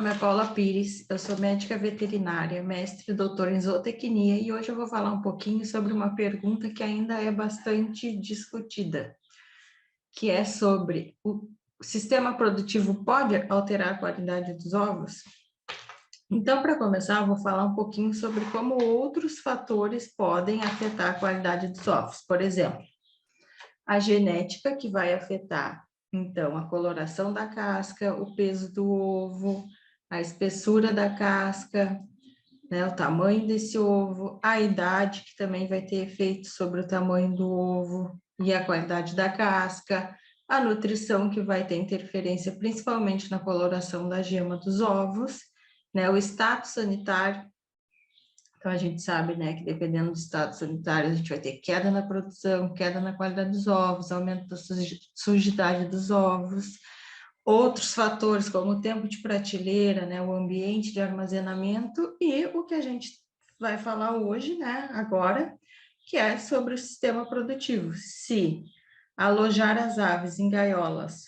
nome é Paula Pires, eu sou médica veterinária, mestre e doutora em zootecnia, e hoje eu vou falar um pouquinho sobre uma pergunta que ainda é bastante discutida, que é sobre o sistema produtivo pode alterar a qualidade dos ovos? Então, para começar, eu vou falar um pouquinho sobre como outros fatores podem afetar a qualidade dos ovos. Por exemplo, a genética, que vai afetar, então, a coloração da casca, o peso do ovo, a espessura da casca, né, o tamanho desse ovo, a idade, que também vai ter efeito sobre o tamanho do ovo e a qualidade da casca, a nutrição, que vai ter interferência principalmente na coloração da gema dos ovos, né, o status sanitário. Então, a gente sabe, né, que dependendo do estado sanitário, a gente vai ter queda na produção, queda na qualidade dos ovos, aumento da sujidade dos ovos. Outros fatores, como o tempo de prateleira, né, o ambiente de armazenamento e o que a gente vai falar hoje, né, agora, que é sobre o sistema produtivo. Se alojar as aves em gaiolas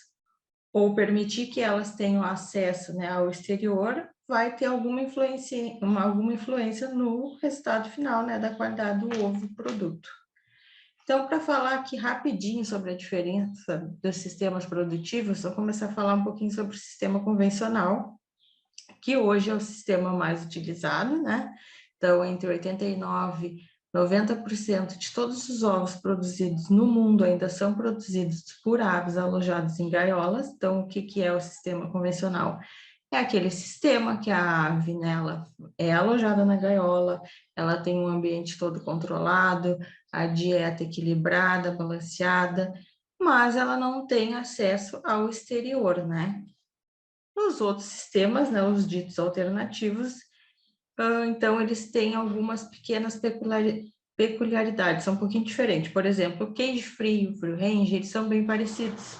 ou permitir que elas tenham acesso, né, ao exterior, vai ter alguma influência no resultado final, né, da qualidade do ovo produto. Então, para falar aqui rapidinho sobre a diferença dos sistemas produtivos, vou começar a falar um pouquinho sobre o sistema convencional, que hoje é o sistema mais utilizado, né? Então, entre 89% e 90% de todos os ovos produzidos no mundo ainda são produzidos por aves alojadas em gaiolas. Então, o que é o sistema convencional? É aquele sistema que a ave, né, ela é alojada na gaiola, ela tem um ambiente todo controlado, a dieta equilibrada, balanceada, mas ela não tem acesso ao exterior, né? Nos outros sistemas, né, os ditos alternativos, então eles têm algumas pequenas peculiaridades, são um pouquinho diferentes. Por exemplo, o cage free e o free range, eles são bem parecidos,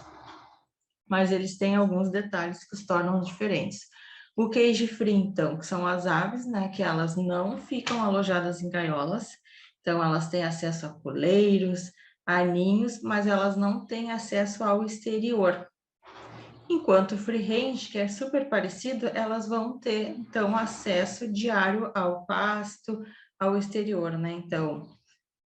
mas eles têm alguns detalhes que os tornam diferentes. O cage free, então, que são as aves, né, que elas não ficam alojadas em gaiolas, então elas têm acesso a coleiros, a ninhos, mas elas não têm acesso ao exterior. Enquanto o free range, que é super parecido, elas vão ter, então, acesso diário ao pasto, ao exterior, né? Então,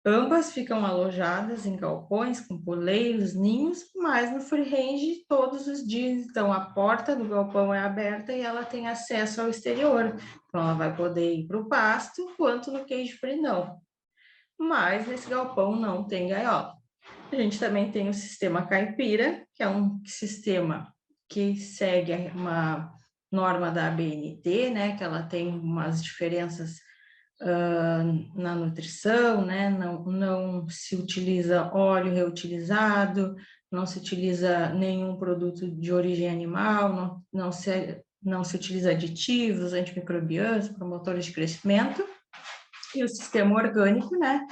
ambas ficam alojadas em galpões com poleiros, ninhos, mas no free range todos os dias. Então, a porta do galpão é aberta e ela tem acesso ao exterior. Então, ela vai poder ir para o pasto, enquanto no cage free não. Mas nesse galpão não tem gaiola. A gente também tem o sistema caipira, que é um sistema que segue uma norma da ABNT, né? Que ela tem umas diferenças na nutrição, né? Não se utiliza óleo reutilizado, não se utiliza nenhum produto de origem animal, não se utiliza aditivos, antimicrobianos, promotores de crescimento, e o sistema orgânico, né?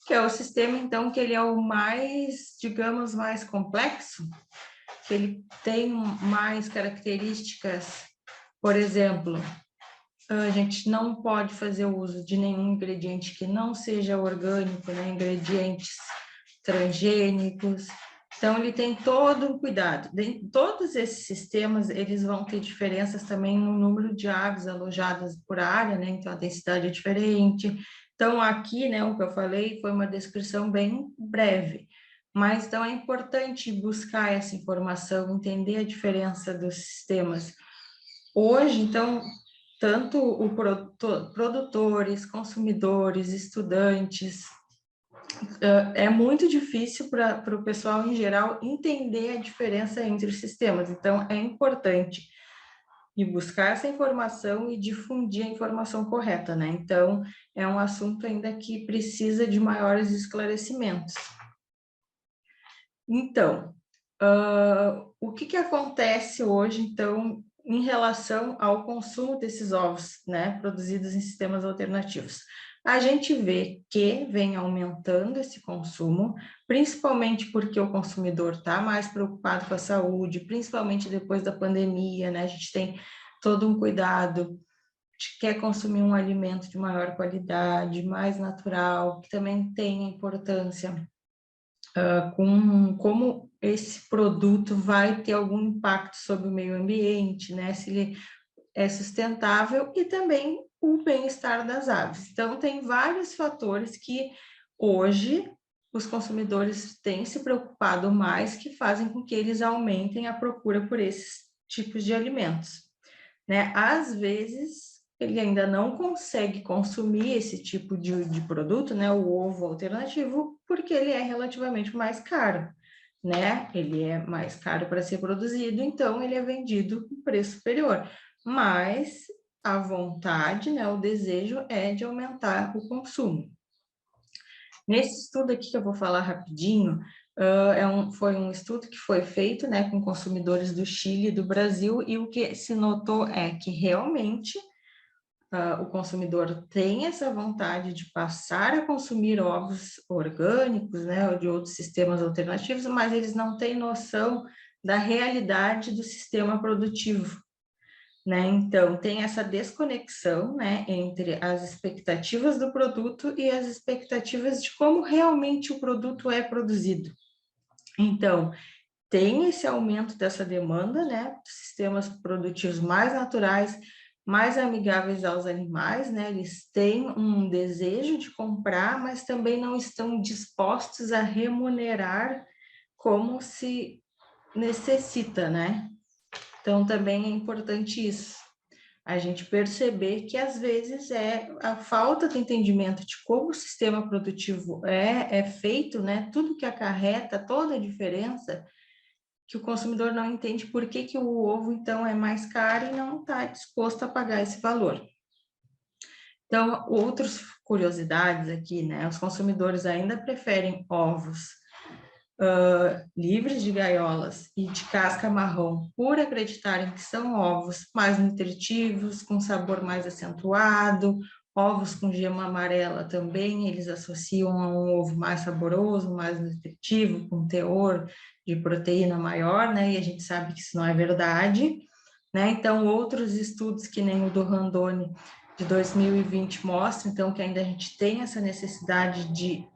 Que é o sistema, então, que ele é o mais, digamos, mais complexo, que ele tem mais características. Por exemplo, a gente não pode fazer uso de nenhum ingrediente que não seja orgânico, né? Ingredientes transgênicos. Então, ele tem todo um cuidado. Todos esses sistemas, eles vão ter diferenças também no número de aves alojadas por área, né? Então, a densidade é diferente. Então, aqui, né, o que eu falei foi uma descrição bem breve. Mas, então, é importante buscar essa informação, entender a diferença dos sistemas. Hoje, então, tanto produtores, consumidores, estudantes, é muito difícil para o pessoal em geral entender a diferença entre os sistemas. Então, é importante ir buscar essa informação e difundir a informação correta, né? Então, é um assunto ainda que precisa de maiores esclarecimentos. Então, o que acontece hoje, então, em relação ao consumo desses ovos, né, produzidos em sistemas alternativos? A gente vê que vem aumentando esse consumo, principalmente porque o consumidor está mais preocupado com a saúde, principalmente depois da pandemia, né? A gente tem todo um cuidado, quer consumir um alimento de maior qualidade, mais natural, que também tem importância como esse produto vai ter algum impacto sobre o meio ambiente, né? Se ele é sustentável e também o bem-estar das aves. Então, tem vários fatores que hoje os consumidores têm se preocupado mais, que fazem com que eles aumentem a procura por esses tipos de alimentos, né? Às vezes, ele ainda não consegue consumir esse tipo de produto, né? O ovo alternativo, porque ele é relativamente mais caro, né? Ele é mais caro para ser produzido, então ele é vendido com preço superior. Mas a vontade, né? O desejo é de aumentar o consumo. Nesse estudo aqui que eu vou falar rapidinho, foi um estudo que foi feito, né, com consumidores do Chile e do Brasil, e o que se notou é que realmente o consumidor tem essa vontade de passar a consumir ovos orgânicos, né, ou de outros sistemas alternativos, mas eles não têm noção da realidade do sistema produtivo, né? Então, tem essa desconexão, né, entre as expectativas do produto e as expectativas de como realmente o produto é produzido. Então, tem esse aumento dessa demanda, né, sistemas produtivos mais naturais, mais amigáveis aos animais, né, eles têm um desejo de comprar, mas também não estão dispostos a remunerar como se necessita, né? Então, também é importante isso, a gente perceber que às vezes é a falta de entendimento de como o sistema produtivo é feito, né? Tudo que acarreta, toda a diferença, que o consumidor não entende por que, que o ovo, então, é mais caro e não está disposto a pagar esse valor. Então, outras curiosidades aqui, né? Os consumidores ainda preferem ovos livres de gaiolas e de casca marrom, por acreditarem que são ovos mais nutritivos, com sabor mais acentuado, ovos com gema amarela também, eles associam a um ovo mais saboroso, mais nutritivo, com teor de proteína maior, né? E a gente sabe que isso não é verdade, né? Então, outros estudos, que nem o do Randone, de 2020, mostram, então, que ainda a gente tem essa necessidade de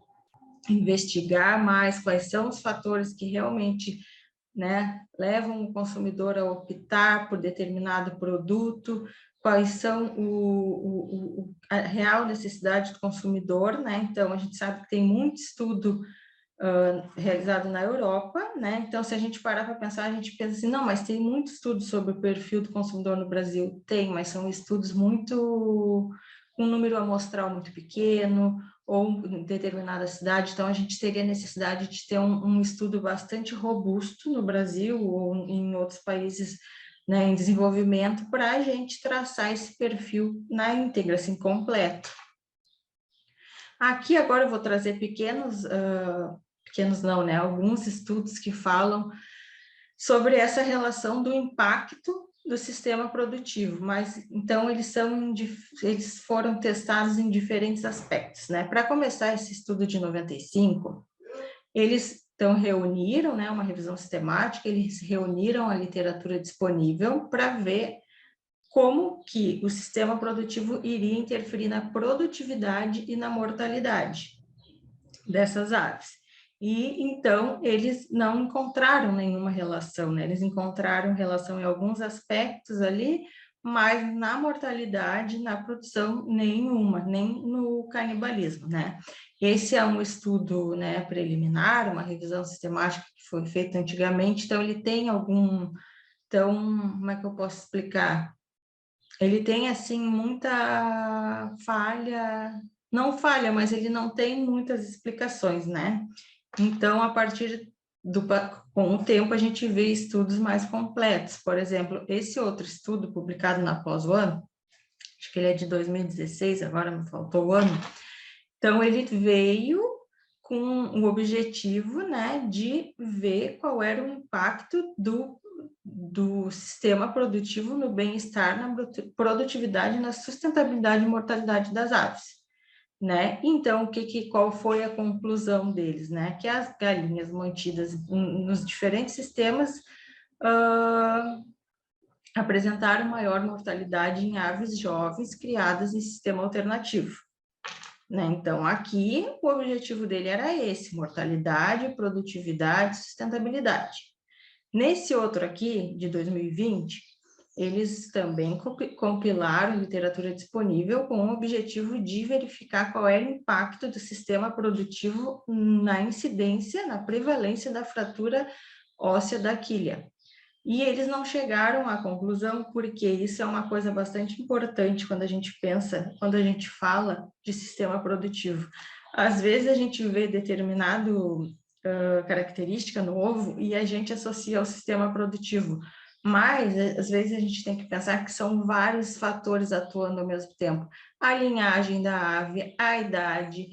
investigar mais quais são os fatores que realmente, né, levam o consumidor a optar por determinado produto, quais são a real necessidade do consumidor, né? Então, a gente sabe que tem muito estudo realizado na Europa, né? Então, se a gente parar para pensar, a gente pensa assim, não, mas tem muito estudo sobre o perfil do consumidor no Brasil. Tem, mas são estudos muito com um número amostral muito pequeno, ou em determinada cidade, então a gente teria necessidade de ter um estudo bastante robusto no Brasil ou em outros países, né, em desenvolvimento, para a gente traçar esse perfil na íntegra, assim, completo. Aqui agora eu vou trazer pequenos não, né, alguns estudos que falam sobre essa relação do impacto do sistema produtivo, mas então eles foram testados em diferentes aspectos, né? Para começar esse estudo de 95, eles então reuniram, né, uma revisão sistemática, eles reuniram a literatura disponível para ver como que o sistema produtivo iria interferir na produtividade e na mortalidade dessas aves. E, então, eles não encontraram nenhuma relação, né? Eles encontraram relação em alguns aspectos ali, mas na mortalidade, na produção, nenhuma, nem no canibalismo, né? Esse é um estudo, né, preliminar, uma revisão sistemática que foi feita antigamente, então ele tem algum... Então, como é que eu posso explicar? Ele tem, assim, muita falha... Não falha, mas ele não tem muitas explicações, né? Então, a partir com o tempo, a gente vê estudos mais completos. Por exemplo, esse outro estudo publicado na PLOS ONE, acho que ele é de 2016, agora me faltou o ano. Então, ele veio com o objetivo, né, de ver qual era o impacto do sistema produtivo no bem-estar, na produtividade, na sustentabilidade e mortalidade das aves, né? Então, qual foi a conclusão deles, né? Que as galinhas mantidas nos diferentes sistemas apresentaram maior mortalidade em aves jovens criadas em sistema alternativo, né? Então, aqui o objetivo dele era esse: mortalidade, produtividade, sustentabilidade. Nesse outro aqui, de 2020, eles também compilaram literatura disponível com o objetivo de verificar qual era o impacto do sistema produtivo na incidência, na prevalência da fratura óssea da quilha. E eles não chegaram à conclusão, porque isso é uma coisa bastante importante quando a gente pensa, quando a gente fala de sistema produtivo. Às vezes a gente vê determinado característica no ovo e a gente associa ao sistema produtivo, mas às vezes a gente tem que pensar que são vários fatores atuando ao mesmo tempo. A linhagem da ave, a idade,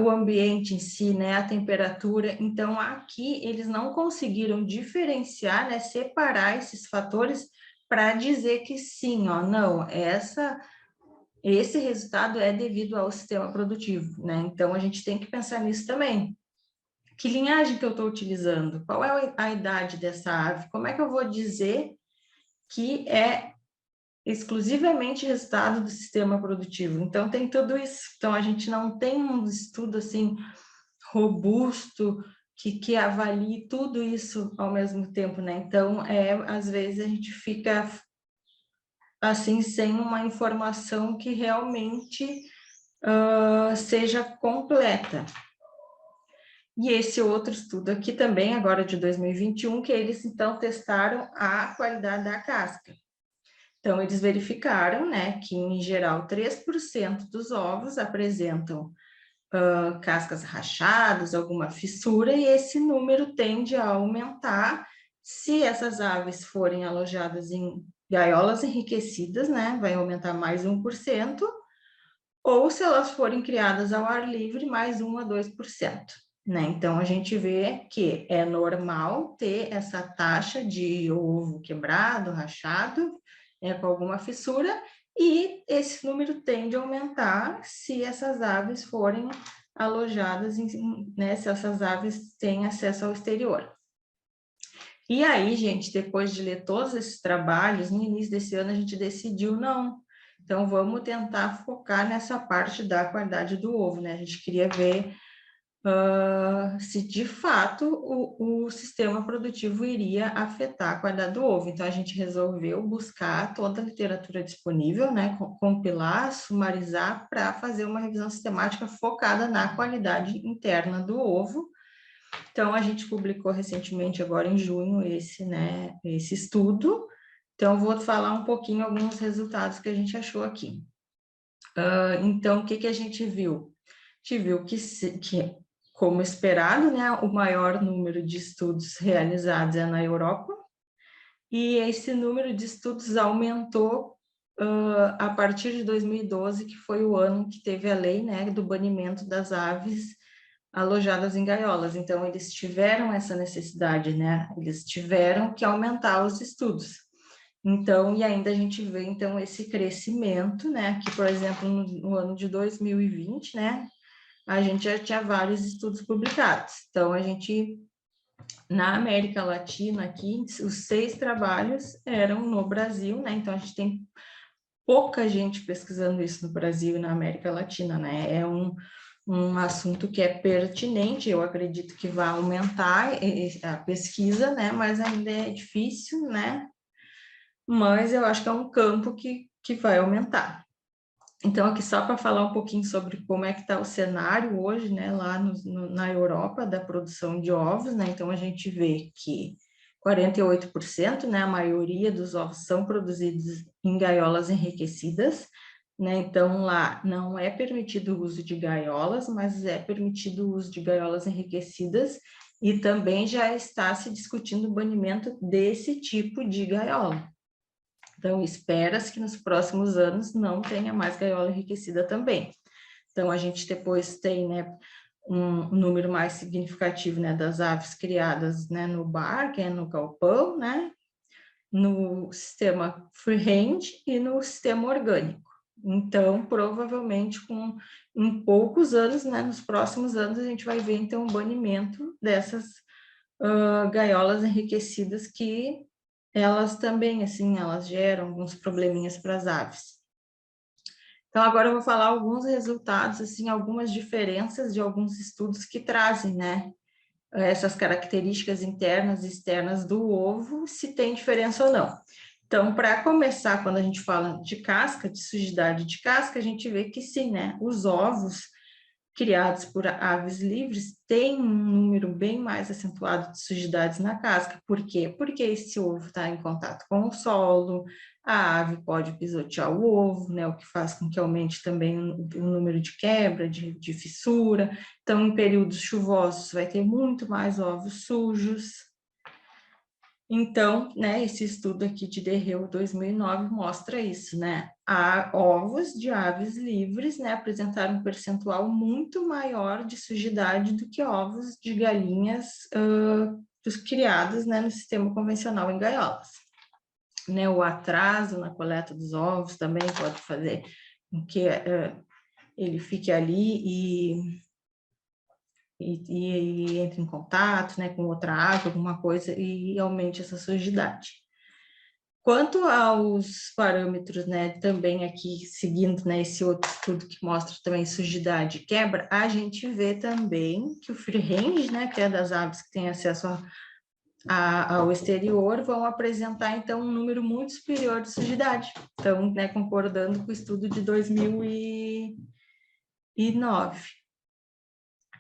o ambiente em si, né, a temperatura. Então, aqui eles não conseguiram diferenciar, né, separar esses fatores para dizer que sim, ó, não, esse resultado é devido ao sistema produtivo, né? Então, a gente tem que pensar nisso também. Que linhagem que eu estou utilizando? Qual é a idade dessa ave? Como é que eu vou dizer que é exclusivamente resultado do sistema produtivo? Então, tem tudo isso. Então, a gente não tem um estudo, assim, robusto, que avalie tudo isso ao mesmo tempo, né? Então, às vezes a gente fica, assim, sem uma informação que realmente seja completa. E esse outro estudo aqui também, agora de 2021, que eles, então, testaram a qualidade da casca. Então, eles verificaram, né, que, em geral, 3% dos ovos apresentam cascas rachadas, alguma fissura, e esse número tende a aumentar se essas aves forem alojadas em gaiolas enriquecidas, né, vai aumentar mais 1%, ou se elas forem criadas ao ar livre, mais 1 a 2%. Né? Então, a gente vê que é normal ter essa taxa de ovo quebrado, rachado, com alguma fissura, e esse número tende a aumentar se essas aves forem alojadas, né, se essas aves têm acesso ao exterior. E aí, gente, depois de ler todos esses trabalhos, no início desse ano a gente decidiu, não, então vamos tentar focar nessa parte da qualidade do ovo, né? A gente queria ver se de fato o sistema produtivo iria afetar a qualidade do ovo. Então, a gente resolveu buscar toda a literatura disponível, né, compilar, sumarizar, para fazer uma revisão sistemática focada na qualidade interna do ovo. Então, a gente publicou recentemente, agora em junho, esse estudo. Então, vou falar um pouquinho alguns resultados que a gente achou aqui. Então, o que a gente viu? A gente viu que como esperado, né, o maior número de estudos realizados é na Europa, e esse número de estudos aumentou a partir de 2012, que foi o ano que teve a lei, né, do banimento das aves alojadas em gaiolas. Então, eles tiveram essa necessidade, né, eles tiveram que aumentar os estudos. Então, e ainda a gente vê, então, esse crescimento, né, que, por exemplo, no ano de 2020, né, a gente já tinha vários estudos publicados. Então, a gente, na América Latina, aqui, os 6 trabalhos eram no Brasil, né? Então, a gente tem pouca gente pesquisando isso no Brasil e na América Latina, né? É um assunto que é pertinente, eu acredito que vai aumentar a pesquisa, né? Mas ainda é difícil, né? Mas eu acho que é um campo que vai aumentar. Então, aqui só para falar um pouquinho sobre como é que está o cenário hoje, né, lá na Europa, da produção de ovos, né, então a gente vê que 48%, né, a maioria dos ovos são produzidos em gaiolas enriquecidas, né, então lá não é permitido o uso de gaiolas, mas é permitido o uso de gaiolas enriquecidas, e também já está se discutindo o banimento desse tipo de gaiola. Então, espera-se que nos próximos anos não tenha mais gaiola enriquecida também. Então, a gente depois tem, né, um número mais significativo, né, das aves criadas, né, no bar, que é no galpão, né, no sistema free-range e no sistema orgânico. Então, provavelmente, em poucos anos, né, nos próximos anos, a gente vai ver, então, o banimento dessas gaiolas enriquecidas que elas também, assim, elas geram alguns probleminhas para as aves. Então, agora eu vou falar alguns resultados, assim, algumas diferenças de alguns estudos que trazem, né, essas características internas e externas do ovo, se tem diferença ou não. Então, para começar, quando a gente fala de casca, de sujidade de casca, a gente vê que sim, né? Os ovos criados por aves livres têm um número bem mais acentuado de sujidades na casca. Por quê? Porque esse ovo está em contato com o solo, a ave pode pisotear o ovo, né? O que faz com que aumente também o número de quebra, de fissura. Então, em períodos chuvosos, vai ter muito mais ovos sujos. Então, né, esse estudo aqui de Derreu 2009 mostra isso, né? Há ovos de aves livres, né, apresentaram um percentual muito maior de sujidade do que ovos de galinhas criadas, né, no sistema convencional em gaiolas. Né, o atraso na coleta dos ovos também pode fazer com que ele fique ali e entre em contato, né, com outra água, alguma coisa, e aumente essa sujidade. Quanto aos parâmetros, né, também aqui seguindo, né, esse outro estudo que mostra também sujidade e quebra, a gente vê também que o free range, né, que é das aves que têm acesso ao exterior, vão apresentar, então, um número muito superior de sujidade. Então, né, concordando com o estudo de 2009.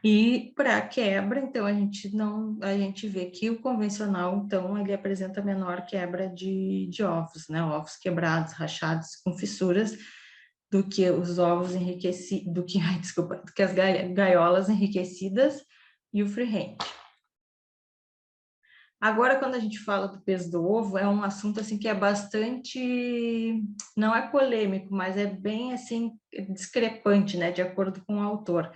E para quebra, então, a gente vê que o convencional, então, ele apresenta menor quebra de ovos, né? Ovos quebrados, rachados, com fissuras, do que os ovos enriquecidos, do que as gaiolas enriquecidas e o free range. Agora, quando a gente fala do peso do ovo, é um assunto, assim, que é bastante, não é polêmico, mas é bem, assim, discrepante, né, de acordo com o autor.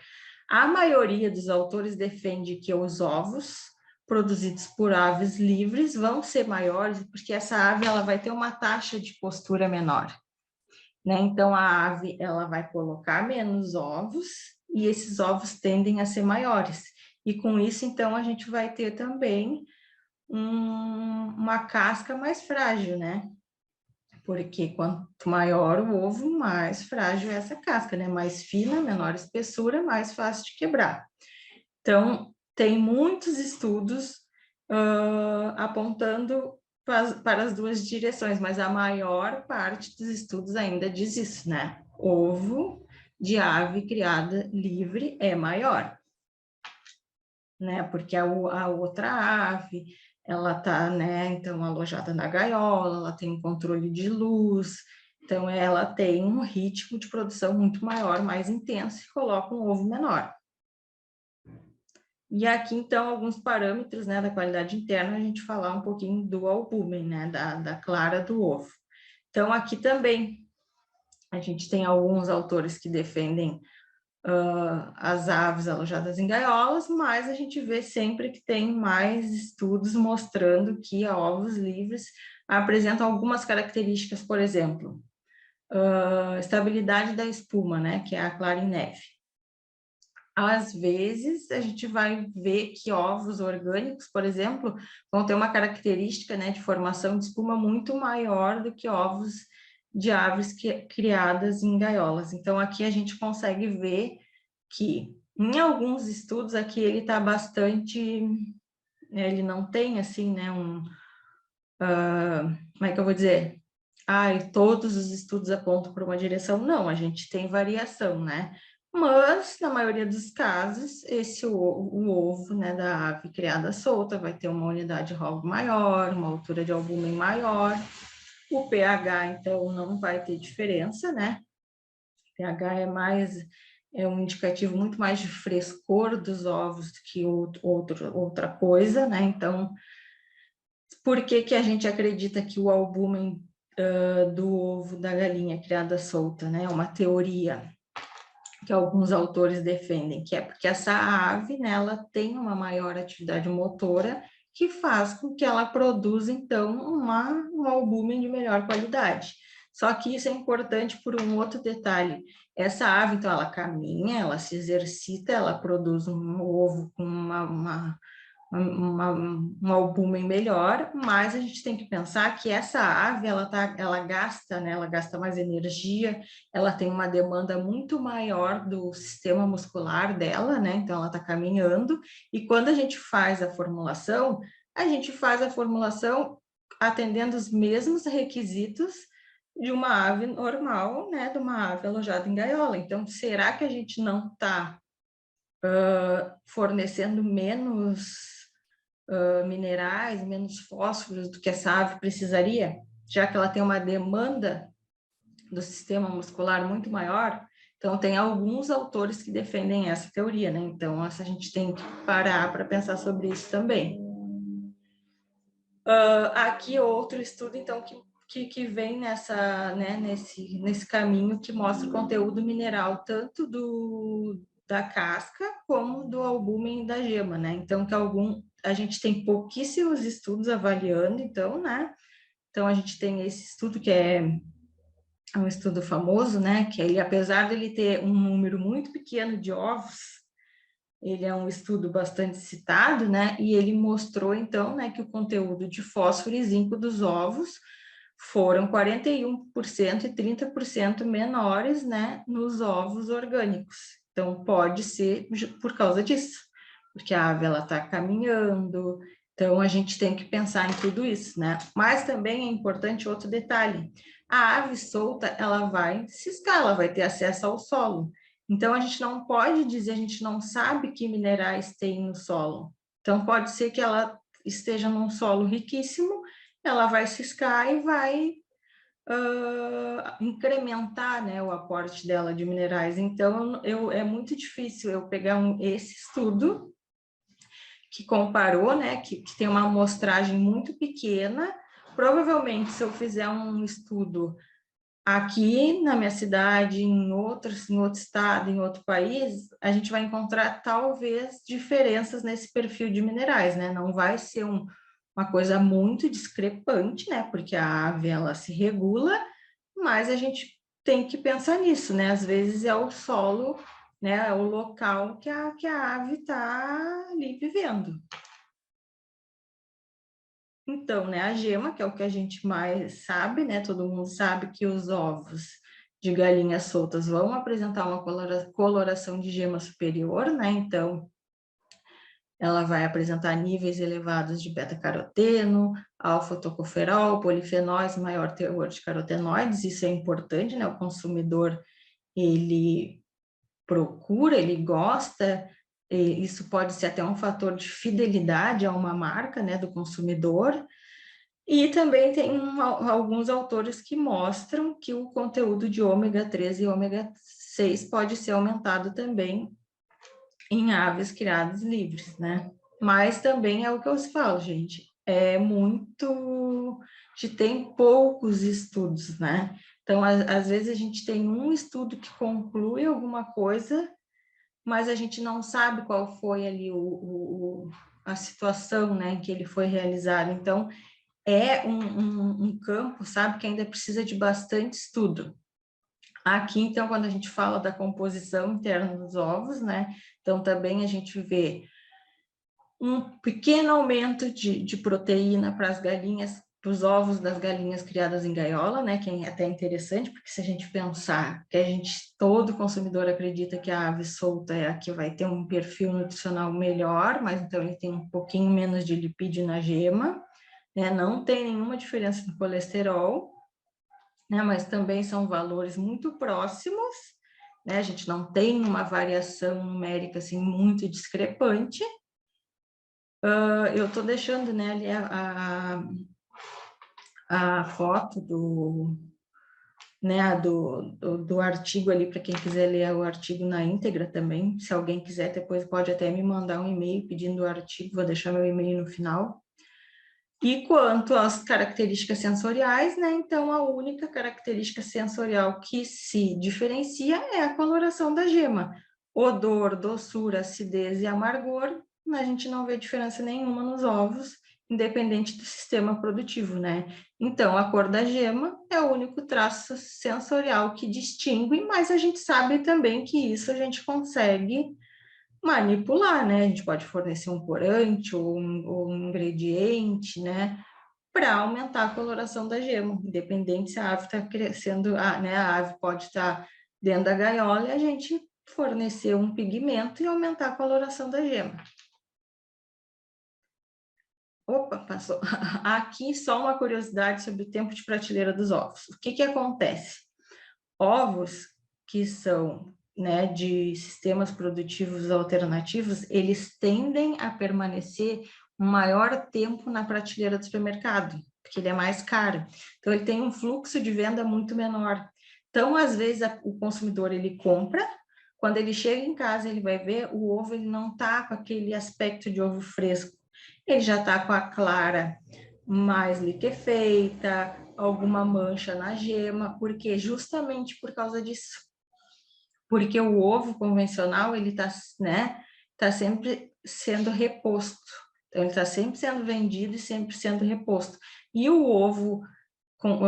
A maioria dos autores defende que os ovos produzidos por aves livres vão ser maiores, porque essa ave ela vai ter uma taxa de postura menor, né? Então a ave ela vai colocar menos ovos e esses ovos tendem a ser maiores. E com isso, então, a gente vai ter também uma casca mais frágil, né? Porque quanto maior o ovo, mais frágil é essa casca, né? Mais fina, menor espessura, mais fácil de quebrar. Então, tem muitos estudos apontando para as duas direções, mas a maior parte dos estudos ainda diz isso, né? Ovo de ave criada livre é maior, né? Porque a outra ave, ela tá, né, então, alojada na gaiola, ela tem um controle de luz, então ela tem um ritmo de produção muito maior, mais intenso, e coloca um ovo menor. E aqui, então, alguns parâmetros, né, da qualidade interna, a gente falar um pouquinho do albúmen, né, da clara do ovo. Então, aqui também, a gente tem alguns autores que defendem as aves alojadas em gaiolas, mas a gente vê sempre que tem mais estudos mostrando que ovos livres apresentam algumas características, por exemplo, estabilidade da espuma, né, que é a clara em neve. Às vezes, a gente vai ver que ovos orgânicos, por exemplo, vão ter uma característica, né, de formação de espuma muito maior do que ovos de aves criadas em gaiolas. Então, aqui a gente consegue ver que, em alguns estudos, aqui ele está bastante... Ele não tem, assim, né, como é que eu vou dizer? Todos os estudos apontam para uma direção. Não, a gente tem variação, né? Mas, na maioria dos casos, o ovo, né, da ave criada solta vai ter uma unidade ROV maior, uma altura de albúmen maior. O pH, então, não vai ter diferença, né? O pH é um indicativo muito mais de frescor dos ovos do que outra coisa, né? Então, por que que a gente acredita que o albúmen do ovo da galinha criada solta, né? É uma teoria que alguns autores defendem, que é porque essa ave, né, ela tem uma maior atividade motora que faz com que ela produza, então, um albúmen de melhor qualidade. Só que isso é importante por um outro detalhe. Essa ave, então, ela caminha, ela se exercita, ela produz um ovo com um albúmen melhor, mas a gente tem que pensar que essa ave, ela gasta, né, ela gasta mais energia, ela tem uma demanda muito maior do sistema muscular dela, né, então ela está caminhando, e quando a gente faz a formulação atendendo os mesmos requisitos de uma ave normal, né, de uma ave alojada em gaiola. Então, será que a gente não está fornecendo menos minerais, menos fósforos do que essa ave precisaria, já que ela tem uma demanda do sistema muscular muito maior? Então, tem alguns autores que defendem essa teoria, né? Então, a gente tem que parar para pensar sobre isso também. Aqui outro estudo, então, que vem nessa, né, nesse caminho, que mostra o conteúdo mineral tanto da casca como do albúmen da gema, né? Então, a gente tem pouquíssimos estudos avaliando, então, né? Então, a gente tem esse estudo que é um estudo famoso, né? Que ele, apesar de ele ter um número muito pequeno de ovos, ele é um estudo bastante citado, né? E ele mostrou, então, né, que o conteúdo de fósforo e zinco dos ovos foram 41% e 30% menores, né, nos ovos orgânicos. Então, pode ser por causa disso, porque a ave, ela está caminhando, então a gente tem que pensar em tudo isso, né? Mas também é importante outro detalhe: a ave solta, ela vai ciscar, ela vai ter acesso ao solo. Então, a gente não pode dizer, a gente não sabe que minerais tem no solo. Então, pode ser que ela esteja num solo riquíssimo, ela vai ciscar e vai incrementar, né, o aporte dela de minerais. Então, é muito difícil eu pegar esse estudo que comparou, né, que tem uma amostragem muito pequena. Provavelmente, se eu fizer um estudo aqui na minha cidade, em outro estado, em outro país, a gente vai encontrar talvez diferenças nesse perfil de minerais, né? Não vai ser uma coisa muito discrepante, né? Porque a ave, ela se regula, mas a gente tem que pensar nisso, né? Às vezes é o solo, né? É o local que a ave está ali vivendo. Então, né, a gema, que é o que a gente mais sabe, né, todo mundo sabe que os ovos de galinhas soltas vão apresentar uma coloração de gema superior, né, então ela vai apresentar níveis elevados de beta-caroteno, alfa-tocoferol, polifenóis, maior teor de carotenoides. Isso é importante, né, o consumidor, ele procura, ele gosta, isso pode ser até um fator de fidelidade a uma marca, né, do consumidor. E também tem alguns autores que mostram que o conteúdo de ômega 3 e ômega 6 pode ser aumentado também em aves criadas livres, né? Mas também é o que eu falo, gente, tem poucos estudos, né? Então, às vezes a gente tem um estudo que conclui alguma coisa, mas a gente não sabe qual foi ali a situação, né, em que ele foi realizado. Então, é um campo, sabe, que ainda precisa de bastante estudo. Aqui, então, quando a gente fala da composição interna dos ovos, né, então também a gente vê um pequeno aumento de proteína para as galinhas, para os ovos das galinhas criadas em gaiola, né, que é até interessante, porque se a gente pensar que todo consumidor acredita que a ave solta é a que vai ter um perfil nutricional melhor, mas então ele tem um pouquinho menos de lipídio na gema, né? Não tem nenhuma diferença no colesterol, né? Mas também são valores muito próximos, né? A gente não tem uma variação numérica assim muito discrepante. Eu estou deixando, né, ali a foto né, do artigo ali para quem quiser ler o artigo na íntegra também. Se alguém quiser, depois pode até me mandar um e-mail pedindo o artigo, vou deixar meu e-mail no final. E quanto às características sensoriais, né? Então, a única característica sensorial que se diferencia é a coloração da gema. Odor, doçura, acidez e amargor, a gente não vê diferença nenhuma nos ovos, independente do sistema produtivo, né? Então, a cor da gema é o único traço sensorial que distingue, mas a gente sabe também que isso a gente consegue manipular, né? A gente pode fornecer um corante ou um ingrediente, né? Para aumentar a coloração da gema, independente se a ave está crescendo, né? A ave pode estar dentro da gaiola e a gente fornecer um pigmento e aumentar a coloração da gema. Opa, passou. Aqui só uma curiosidade sobre o tempo de prateleira dos ovos. O que acontece? Ovos que são, né, de sistemas produtivos alternativos, eles tendem a permanecer um maior tempo na prateleira do supermercado, porque ele é mais caro. Então, ele tem um fluxo de venda muito menor. Então, às vezes, o consumidor, ele compra, quando ele chega em casa, ele vai ver, o ovo ele não está com aquele aspecto de ovo fresco, ele já está com a clara mais liquefeita, alguma mancha na gema, porque justamente por causa disso. Porque o ovo convencional, ele está, né, tá sempre sendo reposto. Então, ele está sempre sendo vendido e sempre sendo reposto. E o ovo com,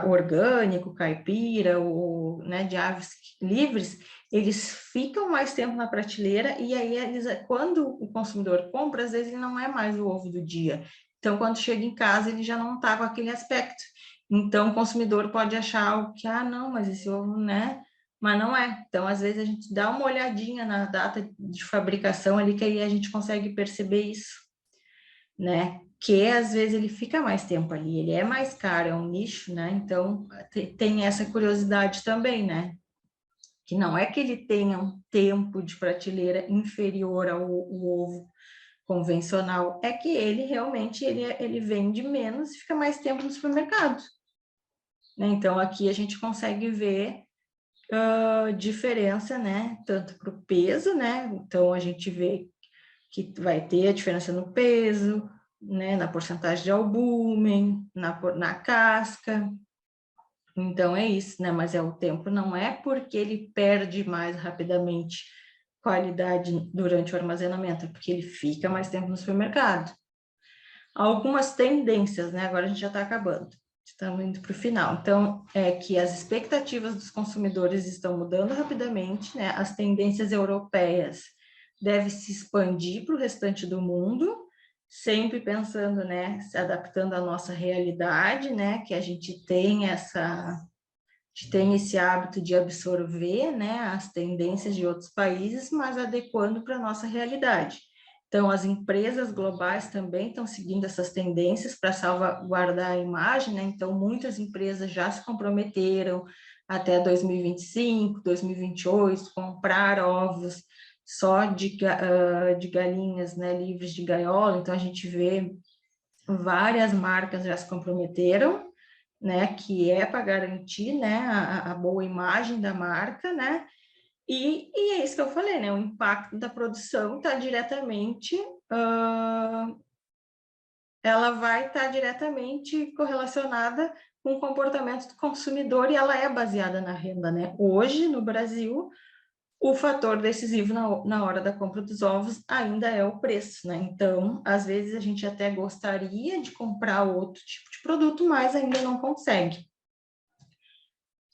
orgânico, caipira, ou, né, de aves livres, eles ficam mais tempo na prateleira e aí eles, quando o consumidor compra, às vezes ele não é mais o ovo do dia. Então, quando chega em casa, ele já não está com aquele aspecto. Então, o consumidor pode achar algo que, não, mas esse ovo, né? Mas não é. Então, às vezes, a gente dá uma olhadinha na data de fabricação ali, que aí a gente consegue perceber isso, né? Que às vezes ele fica mais tempo ali, ele é mais caro, é um nicho, né? Então tem essa curiosidade também, né? Que não é que ele tenha um tempo de prateleira inferior ao ovo convencional, é que ele realmente ele vende menos e fica mais tempo no supermercado, né? Então aqui a gente consegue ver diferença, né? Tanto para o peso, né? Então a gente vê que vai ter a diferença no peso, né, na porcentagem de albúmen, na casca. Então, é isso, né? Mas o tempo não é porque ele perde mais rapidamente qualidade durante o armazenamento, é porque ele fica mais tempo no supermercado. Algumas tendências, né? Agora a gente já está acabando. Estamos indo para o final. Então, é que as expectativas dos consumidores estão mudando rapidamente, né? As tendências europeias devem se expandir para o restante do mundo, sempre pensando, né? Se adaptando à nossa realidade, né? Que a gente tem esse hábito de absorver, né? As tendências de outros países, mas adequando para a nossa realidade. Então, as empresas globais também estão seguindo essas tendências para salvaguardar a imagem, né? Então, muitas empresas já se comprometeram até 2025, 2028, comprar ovos só de galinhas, né, livres de gaiola. Então, a gente vê várias marcas já se comprometeram, né, que é para garantir, né, a boa imagem da marca, né, e é isso que eu falei, né? O impacto da produção está diretamente, ela vai estar diretamente correlacionada com o comportamento do consumidor e ela é baseada na renda, né? Hoje, no Brasil, o fator decisivo na hora da compra dos ovos ainda é o preço, né? Então, às vezes a gente até gostaria de comprar outro tipo de produto, mas ainda não consegue.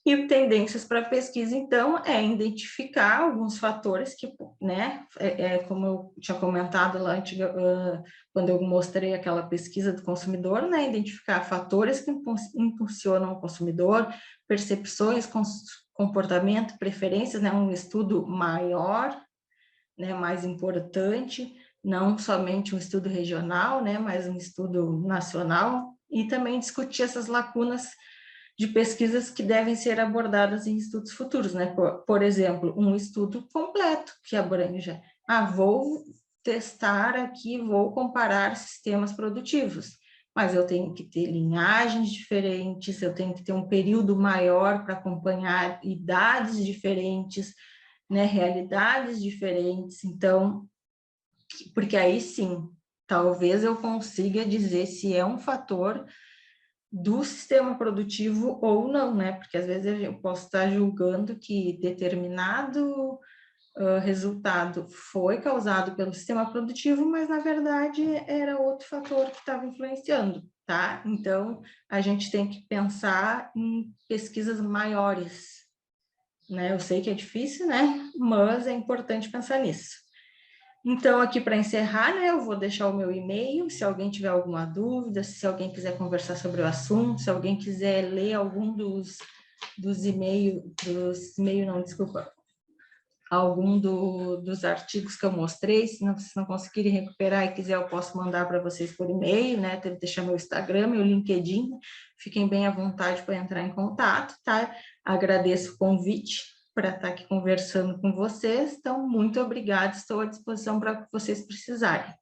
E tendências para pesquisa, então, é identificar alguns fatores que, né, como eu tinha comentado lá quando eu mostrei aquela pesquisa do consumidor, né, identificar fatores que impulsionam o consumidor, percepções, comportamento, preferências, né, um estudo maior, né, mais importante, não somente um estudo regional, né, mas um estudo nacional, e também discutir essas lacunas de pesquisas que devem ser abordadas em estudos futuros, né? Por exemplo, um estudo completo que abranja, vou testar aqui, vou comparar sistemas produtivos, mas eu tenho que ter linhagens diferentes, eu tenho que ter um período maior para acompanhar idades diferentes, né? Realidades diferentes, então, porque aí sim, talvez eu consiga dizer se é um fator do sistema produtivo ou não, né? Porque às vezes eu posso estar julgando que determinado resultado foi causado pelo sistema produtivo, mas na verdade era outro fator que estava influenciando, tá? Então a gente tem que pensar em pesquisas maiores, né? Eu sei que é difícil, né? Mas é importante pensar nisso. Então, aqui para encerrar, né, eu vou deixar o meu e-mail, se alguém tiver alguma dúvida, se alguém quiser conversar sobre o assunto, se alguém quiser ler algum dos e-mails, não, desculpa, algum dos artigos que eu mostrei. Se não, vocês não conseguirem recuperar e quiser, eu posso mandar para vocês por e-mail, né? Deixar meu Instagram, meu LinkedIn. Fiquem bem à vontade para entrar em contato, tá? Agradeço o convite para estar aqui conversando com vocês. Então, muito obrigada. Estou à disposição para o que vocês precisarem.